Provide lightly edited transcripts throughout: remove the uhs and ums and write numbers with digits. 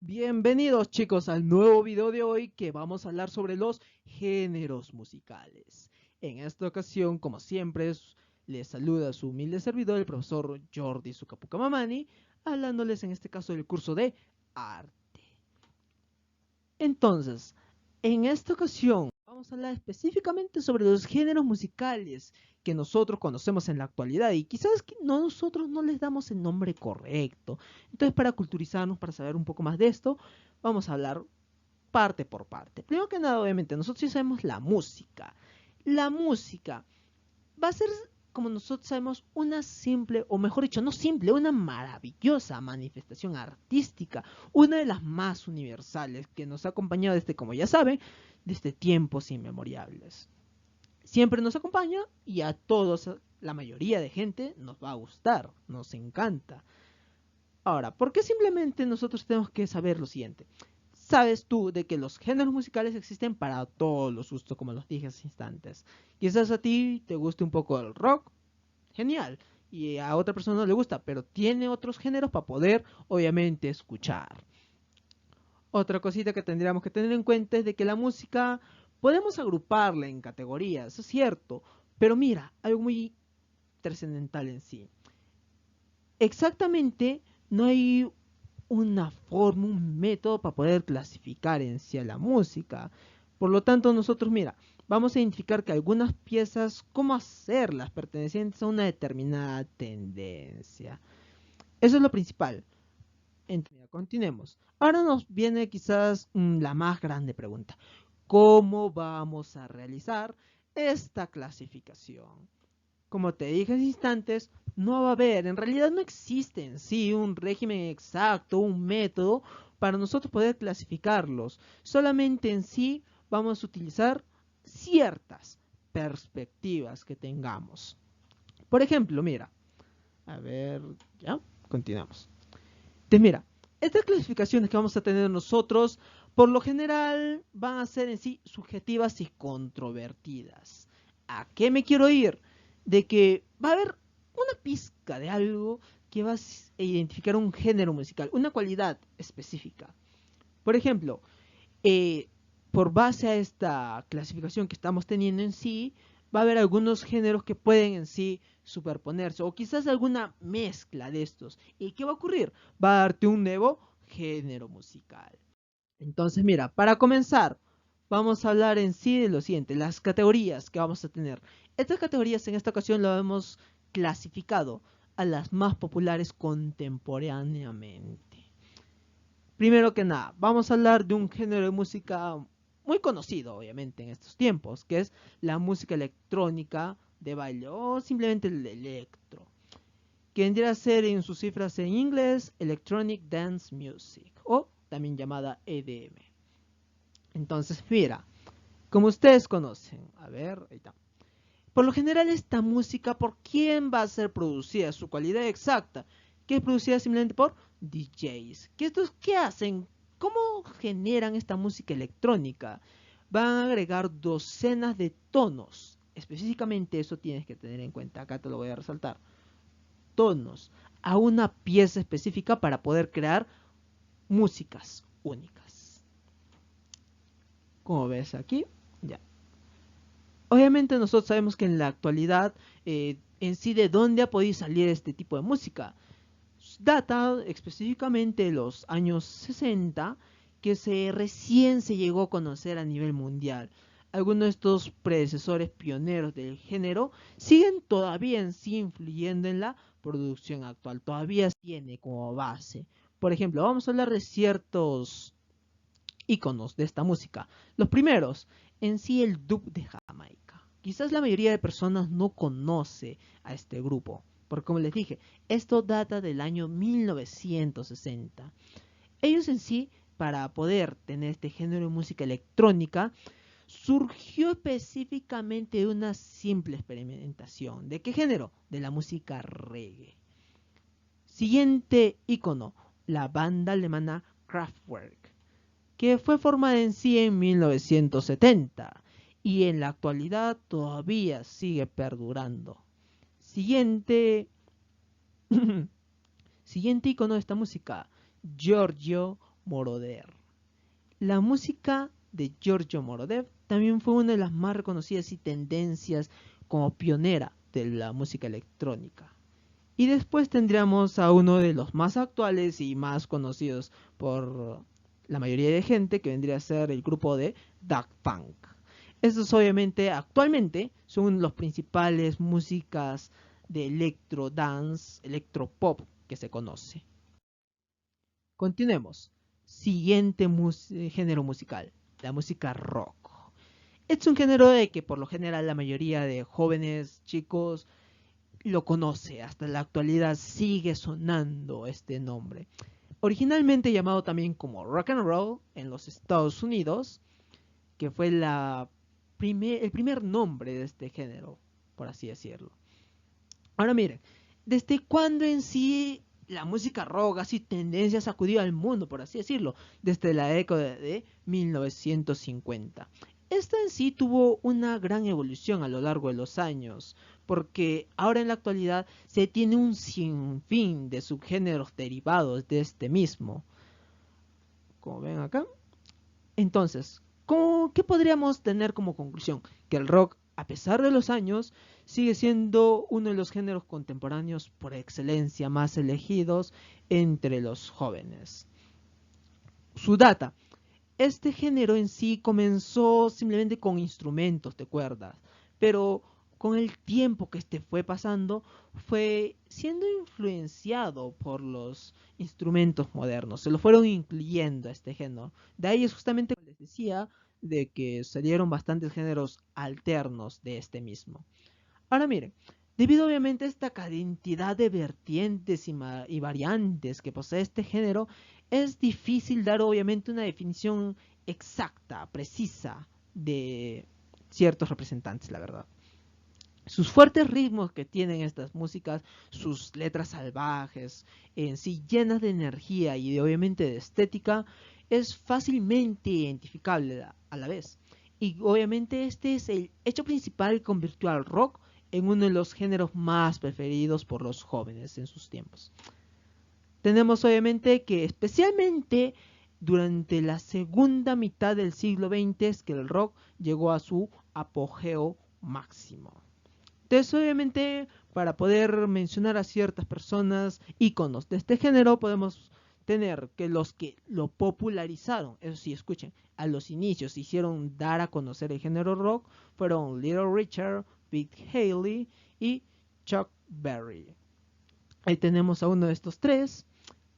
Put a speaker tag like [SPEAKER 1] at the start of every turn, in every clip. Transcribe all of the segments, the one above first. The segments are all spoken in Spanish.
[SPEAKER 1] Bienvenidos chicos al nuevo video de hoy que vamos a hablar sobre los géneros musicales. En esta ocasión, como siempre, les saluda su humilde servidor, el profesor Jordi Sukapukamamani, hablándoles en este caso del curso de arte. Entonces, en esta ocasión vamos a hablar específicamente sobre los géneros musicales que nosotros conocemos en la actualidad y quizás que nosotros no les damos el nombre correcto. Entonces, para culturizarnos, para saber un poco más de esto, vamos a hablar parte por parte. Primero que nada, obviamente, nosotros ya sabemos la música. La música va a ser, como nosotros sabemos, una simple, o mejor dicho, no simple, una maravillosa manifestación artística, una de las más universales que nos ha acompañado desde, como ya saben, desde tiempos inmemorables. Siempre nos acompaña y a todos, la mayoría de gente, nos va a gustar, nos encanta. Ahora, ¿por qué simplemente nosotros tenemos que saber lo siguiente? Sabes tú de que los géneros musicales existen para todos los gustos, como los dije hace instantes. Quizás a ti te guste un poco el rock, genial, y a otra persona no le gusta, pero tiene otros géneros para poder, obviamente, escuchar. Otra cosita que tendríamos que tener en cuenta es de que la música podemos agruparla en categorías, es cierto, pero mira, algo muy trascendental en sí. Exactamente, no hay una forma, un método para poder clasificar en sí a la música. Por lo tanto, nosotros, mira, vamos a identificar que algunas piezas, cómo hacerlas pertenecientes a una determinada tendencia. Eso es lo principal. Entonces, continuemos. Ahora nos viene quizás la más grande pregunta. ¿Cómo vamos a realizar esta clasificación? Como te dije hace instantes, no va a haber, en realidad no existe en sí un régimen exacto, un método para nosotros poder clasificarlos. Solamente en sí vamos a utilizar ciertas perspectivas que tengamos. Por ejemplo, mira, a ver, ya, continuamos. Entonces, mira, estas clasificaciones que vamos a tener nosotros, por lo general, van a ser en sí subjetivas y controvertidas. ¿A qué me quiero ir? De que va a haber una pizca de algo que va a identificar un género musical, una cualidad específica. Por ejemplo, eh, por base a esta clasificación que estamos teniendo en sí, va a haber algunos géneros que pueden en sí superponerse o quizás alguna mezcla de estos. ¿Y qué va a ocurrir? Va a darte un nuevo género musical. Entonces, mira, para comenzar, vamos a hablar en sí de lo siguiente, las categorías que vamos a tener. Estas categorías en esta ocasión las hemos clasificado a las más populares contemporáneamente. Primero que nada, vamos a hablar de un género de música muy conocido, obviamente, en estos tiempos, que es la música electrónica de baile o simplemente el electro, que vendría a ser en sus cifras en inglés Electronic Dance Music o también llamada EDM. Entonces, mira, como ustedes conocen, a ver, ahí está. Por lo general esta música, ¿por quién va a ser producida? Su calidad exacta, que es producida simplemente por DJs. ¿Qué hacen? ¿Cómo generan esta música electrónica? Van a agregar docenas de tonos. Específicamente eso tienes que tener en cuenta. Acá te lo voy a resaltar. Tonos a una pieza específica para poder crear músicas únicas. Como ves aquí, ya. Obviamente nosotros sabemos que en la actualidad en sí de dónde ha podido salir este tipo de música. Data específicamente de los años 60 que recién se llegó a conocer a nivel mundial. Algunos de estos predecesores pioneros del género siguen todavía en sí influyendo en la producción actual. Todavía tiene como base. Por ejemplo, vamos a hablar de ciertos íconos de esta música. Los primeros, en sí el dub de Jamaica. Quizás la mayoría de personas no conoce a este grupo, porque como les dije, esto data del año 1960. Ellos en sí, para poder tener este género de música electrónica, surgió específicamente de una simple experimentación. ¿De qué género? De la música reggae. Siguiente ícono, la banda alemana Kraftwerk, que fue formada en sí en 1970 y en la actualidad todavía sigue perdurando. Siguiente, siguiente icono de esta música, Giorgio Moroder. La música de Giorgio Moroder también fue una de las más reconocidas y tendencias como pionera de la música electrónica. Y después tendríamos a uno de los más actuales y más conocidos por la mayoría de gente, que vendría a ser el grupo de Daft Punk. Estos obviamente actualmente son los principales músicas de electro dance, electro pop que se conoce. Continuemos. Siguiente género musical, la música rock. Es un género de que por lo general la mayoría de jóvenes, chicos, lo conoce. Hasta la actualidad sigue sonando este nombre. Originalmente llamado también como rock and roll en los Estados Unidos, que fue el primer nombre de este género, por así decirlo. Ahora miren, ¿desde cuándo en sí la música rock así tendencia ha sacudido al mundo, por así decirlo? Desde la década de 1950. Esta en sí tuvo una gran evolución a lo largo de los años, porque ahora en la actualidad se tiene un sinfín de subgéneros derivados de este mismo. Como ven acá. Entonces, ¿qué podríamos tener como conclusión? Que el rock, a pesar de los años, sigue siendo uno de los géneros contemporáneos por excelencia más elegidos entre los jóvenes. Su data. Este género en sí comenzó simplemente con instrumentos de cuerdas, pero con el tiempo que este fue pasando, fue siendo influenciado por los instrumentos modernos. Se lo fueron incluyendo a este género. De ahí es justamente que les decía de que salieron bastantes géneros alternos de este mismo. Ahora miren, debido obviamente a esta cantidad de vertientes y variantes que posee este género, es difícil dar obviamente una definición exacta, precisa de ciertos representantes, la verdad. Sus fuertes ritmos que tienen estas músicas, sus letras salvajes, en sí llenas de energía y obviamente de estética, es fácilmente identificable a la vez. Y obviamente este es el hecho principal que convirtió al rock en uno de los géneros más preferidos por los jóvenes en sus tiempos. Tenemos obviamente que especialmente durante la segunda mitad del siglo XX es que el rock llegó a su apogeo máximo. Entonces obviamente para poder mencionar a ciertas personas íconos de este género podemos tener que los que lo popularizaron, eso sí, escuchen, a los inicios hicieron dar a conocer el género rock fueron Little Richard, Pete Haley y Chuck Berry. Ahí tenemos a uno de estos tres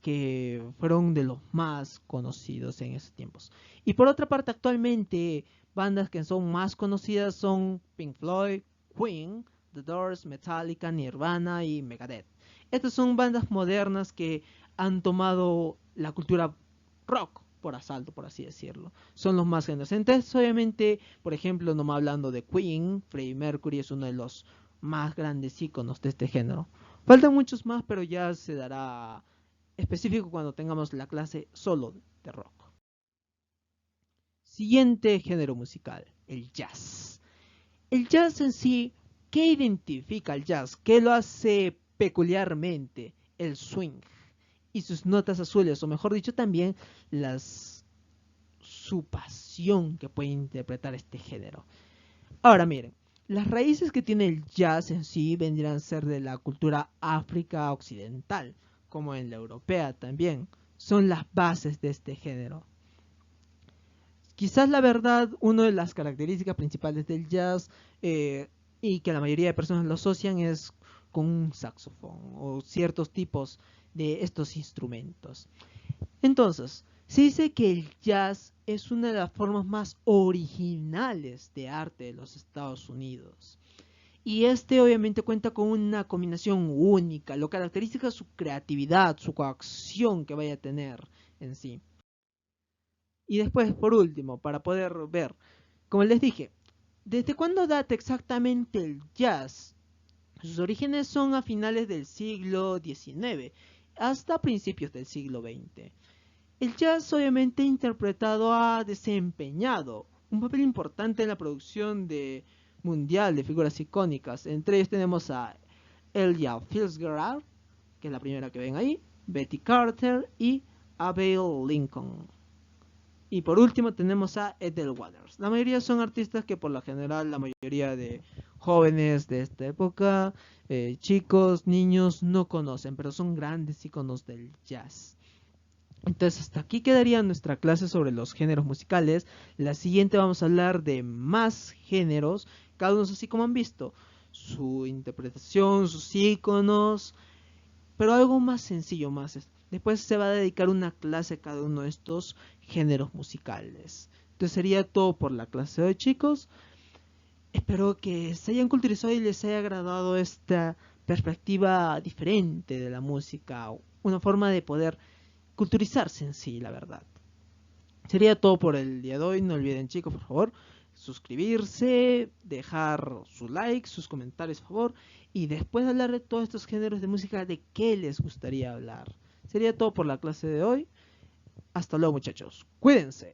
[SPEAKER 1] que fueron de los más conocidos en esos tiempos. Y por otra parte, actualmente, bandas que son más conocidas son Pink Floyd, Queen, The Doors, Metallica, Nirvana y Megadeth. Estas son bandas modernas que han tomado la cultura rock por asalto, por así decirlo. Son los más grandes. Entonces, obviamente, por ejemplo, nomás hablando de Queen, Freddie Mercury es uno de los más grandes íconos de este género. Faltan muchos más, pero ya se dará específico cuando tengamos la clase solo de rock. Siguiente género musical, el jazz. El jazz en sí, ¿qué identifica el jazz? ¿Qué lo hace peculiarmente? El swing y sus notas azules, o mejor dicho también su pasión que puede interpretar este género. Ahora miren, las raíces que tiene el jazz en sí vendrían a ser de la cultura África occidental, como en la europea también. Son las bases de este género. Quizás la verdad, una de las características principales del jazz y que la mayoría de personas lo asocian es con un saxofón o ciertos tipos de estos instrumentos. Entonces, se dice que el jazz es una de las formas más originales de arte de los Estados Unidos. Y este obviamente cuenta con una combinación única, lo caracteriza su creatividad, su coacción que vaya a tener en sí. Y después, por último, para poder ver, como les dije, ¿desde cuándo data exactamente el jazz? Sus orígenes son a finales del siglo XIX hasta principios del siglo XX. El jazz obviamente interpretado ha desempeñado un papel importante en la producción mundial de figuras icónicas. Entre ellos tenemos a Ella Fitzgerald, que es la primera que ven ahí, Betty Carter y Abigail Lincoln. Y por último tenemos a Ethel Waters. La mayoría son artistas que por lo general la mayoría de jóvenes de esta época, chicos, niños, no conocen, pero son grandes íconos del jazz. Entonces hasta aquí quedaría nuestra clase sobre los géneros musicales. La siguiente vamos a hablar de más géneros, cada uno así como han visto, su interpretación, sus íconos, pero algo más sencillo, más. Después se va a dedicar una clase a cada uno de estos géneros musicales. Entonces sería todo por la clase de hoy, chicos. Espero que se hayan culturizado y les haya agradado esta perspectiva diferente de la música, una forma de poder culturizarse en sí, la verdad. Sería todo por el día de hoy. No olviden, chicos, por favor, suscribirse, dejar su like, sus comentarios, por favor. Y después de hablar de todos estos géneros de música, ¿de qué les gustaría hablar? Sería todo por la clase de hoy. Hasta luego, muchachos. Cuídense.